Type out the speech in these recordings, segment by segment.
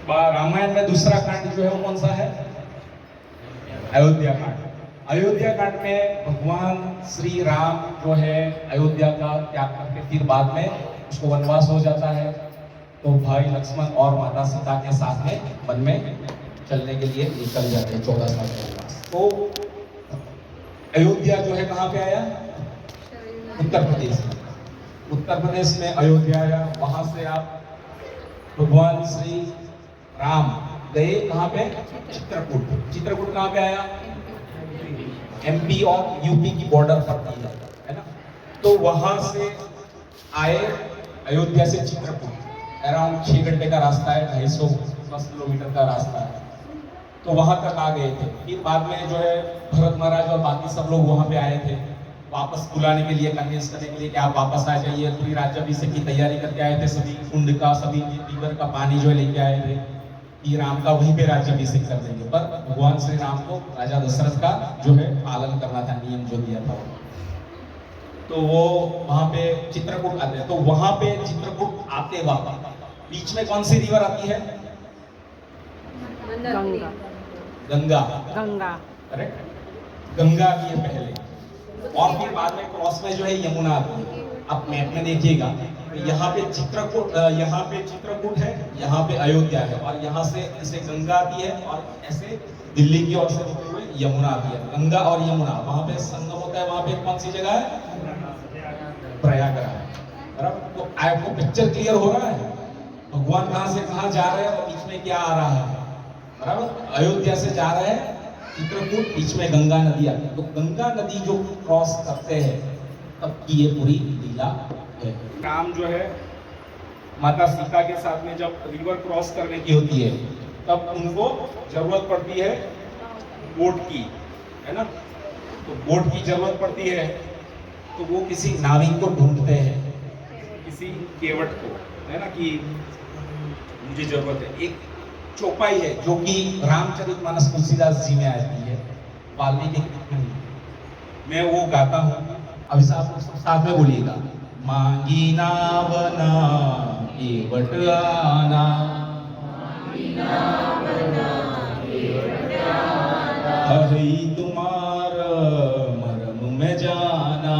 रामायण में दूसरा कांड जो है वो कौन सा है? अयोध्या कांड। अयोध्या कांड में भगवान श्री राम जो है अयोध्या का त्याग करके फिर बाद में उसको वनवास हो जाता है, तो भाई लक्ष्मण और माता सीता के साथ में वन में चलने के लिए निकल जाते हैं 14 साल के वनवास। तो अयोध्या जो है कहाँ पे आया? उत्तर प्रदेश में। उत्तर प्रदेश में अयोध्या आया। वहां से आप भगवान श्री राम गए कहाँ पे? चित्रकूट। चित्रकूट कहाँ पे आया? एमपी और यूपी की बॉर्डर पर है ना। तो वहां से आए अयोध्या से चित्रकूट, अराउंड 6 घंटे का रास्ता है, 250 किलोमीटर का रास्ता है। तो वहां तक आ गए थे। फिर बाद में जो है भरत महाराज और बाकी सब लोग वहां पे आए थे वापस बुलाने के लिए, कन्विंस करने के लिए कि आप वापस आ जाइए। पूरी राज्याभिषेक की तैयारी करके आए थे, सभी कुंड का, सभी रिवर का पानी जो है लेके आए थे कि राम का वहीं पे राज्याभिषेक कर देंगे। पर भगवान श्री राम को राजा दशरथ का जो है पालन करना था, नियम जो दिया था। तो वो वहां पे चित्रकूट आते हैं। तो वहां पे चित्रकूट आते वक्त बीच में कौन सी रिवर आती है? गंगा। गंगा। गंगा करेक्ट। गंगा की है पहले, और फिर बाद में क्रॉस में जो है यमुना आती है। आप मैप में देखिएगा, यहाँ पे चित्रकूट है, यहाँ पे अयोध्या है, और यहाँ से ऐसे गंगा आती है और ऐसे दिल्ली की ओर से होते हुए यमुना आती है। गंगा और यमुना वहां पे संगम होता है। वहां पे कौन सी जगह है? प्रयागराज। बराबर। तो आपको पिक्चर क्लियर हो रहा है भगवान कहां से कहां जा रहे हैं और बीच में क्या आ रहा है? बराबर। अयोध्या से जा रहे हैं चित्रकूट, बीच में गंगा नदी आती है। तो गंगा नदी जो क्रॉस करते हैं तब की ये पूरी लीला है। राम जो है माता सीता के साथ में जब रिवर क्रॉस करने की होती है तब उनको जरूरत पड़ती है बोट की, है ना। तो बोट की जरूरत पड़ती है, तो वो किसी नाविक को ढूंढते हैं, किसी केवट को, है ना, कि मुझे जरूरत है। एक चौपाई है जो कि रामचरितमानस तुलसीदास जी में आती है, वाल्मीकि मैं वो गाता हूँ। अभी आप सब साथ में बोलिएगा। मांगी नावना केवट आना, हरि तुम्हार मरम में जाना,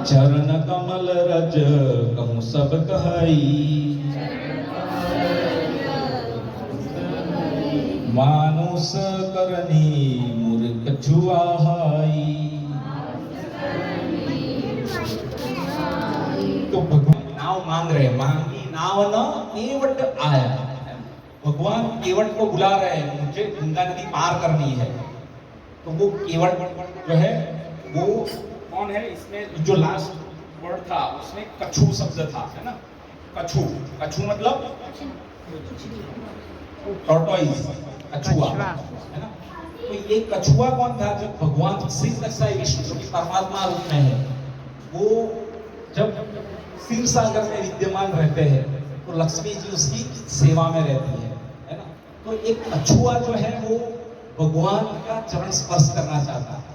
चरण कमल रज कहूँ सब कहाई, मानुष करनी मूर्ख छुआई। तो भगवान नाव मांग रहे, मांगी नाव न केवट आया। भगवान केवट को बुला रहे हैं, मुझे गंगा नदी पार करनी है। तो वो केवट जो है वो कौन है? इसमें जो लास्ट वर्ड था उसमें कछु शब्द था, है ना। कछु, कछु मतलब टॉर्टोइज, कछुआ, है ना। तो ये कछुआ कौन था? जब भगवान श्री दक्षाई विष्णु जो कि परमात्मा रूप में है, वो जब क्षीर सागर में विद्यमान रहते हैं तो लक्ष्मी जी उसकी सेवा में रहती है ना। तो एक कछुआ जो है वो भगवान का चरण स्पर्श करना चाहता है।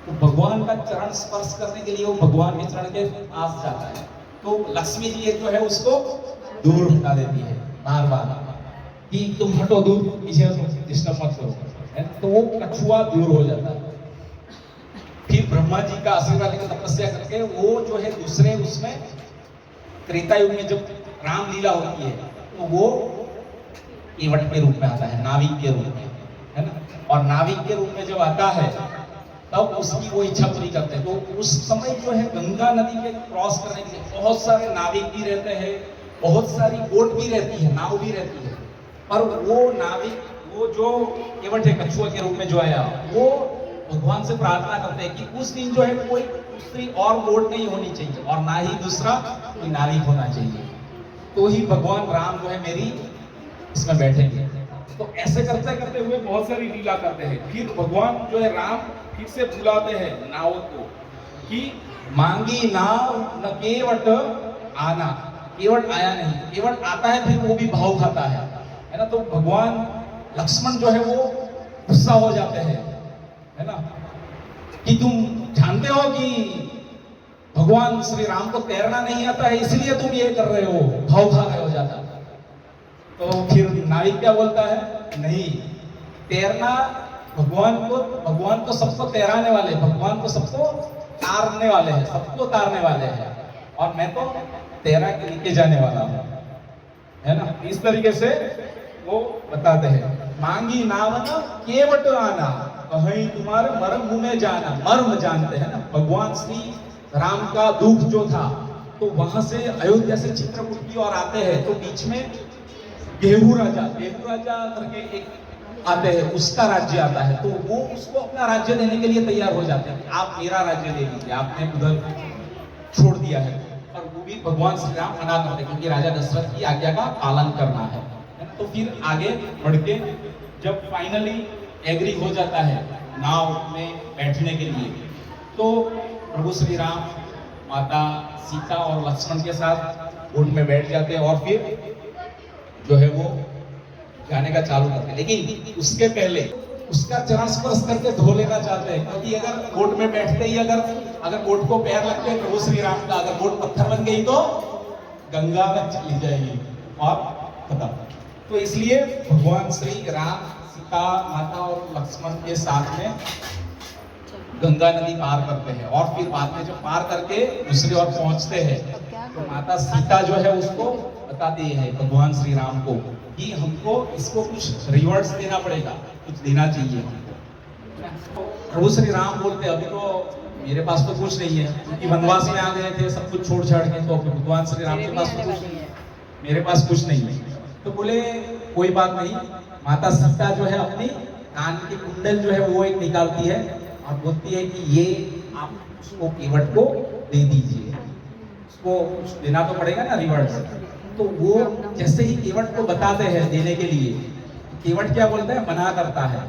तो भगवान का चरण स्पर्श करने के लिए वो भगवान के चरण के पास जाता है, तो लक्ष्मी जी जो है उसको दूर हटा देती है बार बार कि तुम हटो दूर, पीछे डिस्टर्ब मत करो, है। तो वो कछुआ दूर हो जाता है। फिर ब्रह्मा जी का आशीर्वाद लेकर तपस्या करके वो जो है दूसरे उसमें त्रेता युग में जब रामलीला होती है तो वो केवट के रूप में आता है, नाविक के रूप में, है ना। और नाविक के रूप में जब आता है तब उसकी वो इच्छा पूरी करते हैं। तो उस समय जो है गंगा नदी के क्रॉस करने के लिए बहुत सारे नाविक भी रहते हैं, बहुत सारी बोट भी रहती है, नाव भी रहती है। पर वो नाविक, वो जो केवट है कछुआ के रूप में जो आया, वो भगवान से प्रार्थना करते हैं कि उस दिन जो है कोई दूसरी और बोट नहीं होनी चाहिए और ना ही दूसरा कोई नाविक होना चाहिए, तो ही भगवान राम जो है मेरी इसमें बैठेंगे। तो ऐसे करते करते हुए बहुत सारी लीला करते हैं। फिर भगवान जो है राम फिर से बुलाते हैं नाव को कि मांगी नाव न केवट आना। केवट आया नहीं, केवट आता है फिर वो भी भाव खाता है ना। तो भगवान लक्ष्मण जो है वो गुस्सा हो जाते हैं, है ना, कि तुम जानते हो कि भगवान श्री राम को तैरना नहीं आता है इसलिए तुम ये कर रहे हो, भाव खा रहे हो ज्यादा। तो फिर नाविक क्या बोलता है, नहीं, तैरना भगवान को सबको तैराने वाले, भगवान को सबको तारने वाले हैं, सबको तारने वाले हैं, और मैं तो तैरा के लेके जाने वाला हूं, है ना। इस तरीके से वो बताते हैं, मांगी नावन केवट आना, कहीं तुम्हारे मर्म मुंह जाना, मर्म जानते हैं ना। भगवान श्री राम का दुख जो था, तो वहां से अयोध्या से चित्रकूट की ओर आते हैं, तो बीच में गेहू राजा करके एक आते हैं, उसका राज्य आता है, तो वो उसको अपना राज्य देने के लिए तैयार हो जाते हैं, आप मेरा राज्य दे दीजिए, आपने उधर छोड़ दिया है। और वो भी भगवान श्री राम मना करते, क्योंकि राजा दशरथ की आज्ञा का पालन करना है। तो फिर आगे बढ़ के जब फाइनली एग्री हो जाता है नाव में बैठने के लिए, तो प्रभु श्री राम माता सीता और लक्ष्मण के साथ बोट में बैठ जाते हैं, और फिर जो है वो जाने का चालू करते हैं। लेकिन उसके पहले उसका चरण स्पर्श करके धो लेना चाहते हैं, क्योंकि अगर बोट में बैठते ही अगर बोट को पैर लगते हैं प्रभु श्री राम का, अगर बोट पत्थर बन गई तो गंगा में चली जाएगी और खत्म। तो इसलिए भगवान श्री राम सीता माता और लक्ष्मण के साथ में गंगा नदी पार करते हैं, और फिर बाद में जब पार करके दूसरी ओर पहुंचते हैं, तो माता सीता जो है उसको बताती है भगवान श्री राम को कि हमको इसको कुछ रिवॉर्ड्स देना पड़ेगा, कुछ देना चाहिए हमको। प्रभु श्री राम बोलते अभी तो मेरे पास तो कुछ नहीं है, क्योंकि वनवास में आ गए थे सब कुछ छोड़ छाड़ के, तो भगवान श्री राम के पास तो कुछ नहीं है, मेरे पास कुछ नहीं है। तो बोले कोई बात नहीं, माता सीता जो है अपनी कान की कुंडल जो है वो एक निकालती है और बोलती है कि ये आप उसको केवट को दे दीजिए, उसको कुछ देना तो पड़ेगा ना रिवॉर्ड्स। तो वो जैसे ही केवट को बताते हैं देने के लिए, केवट क्या बोलता है, मना करता है,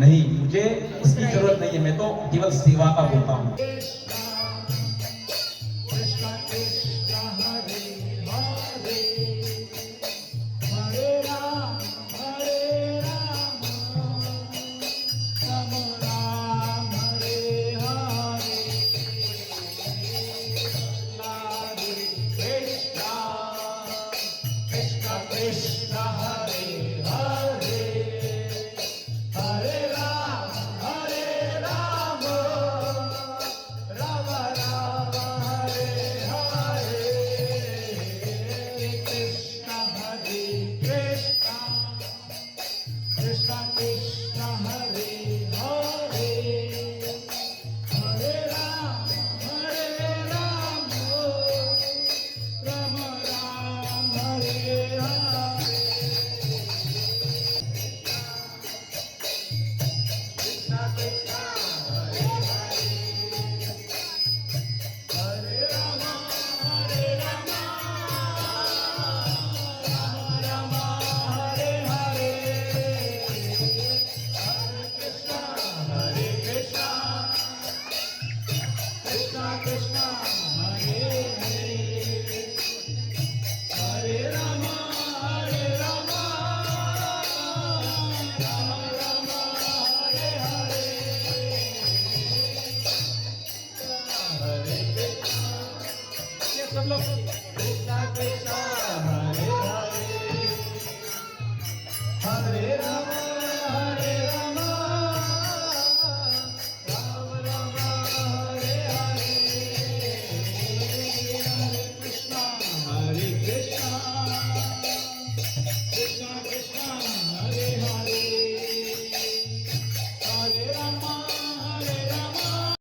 नहीं मुझे इसकी जरूरत नहीं है, मैं तो केवल सेवा का बोलता हूँ। Hare Rama, Hare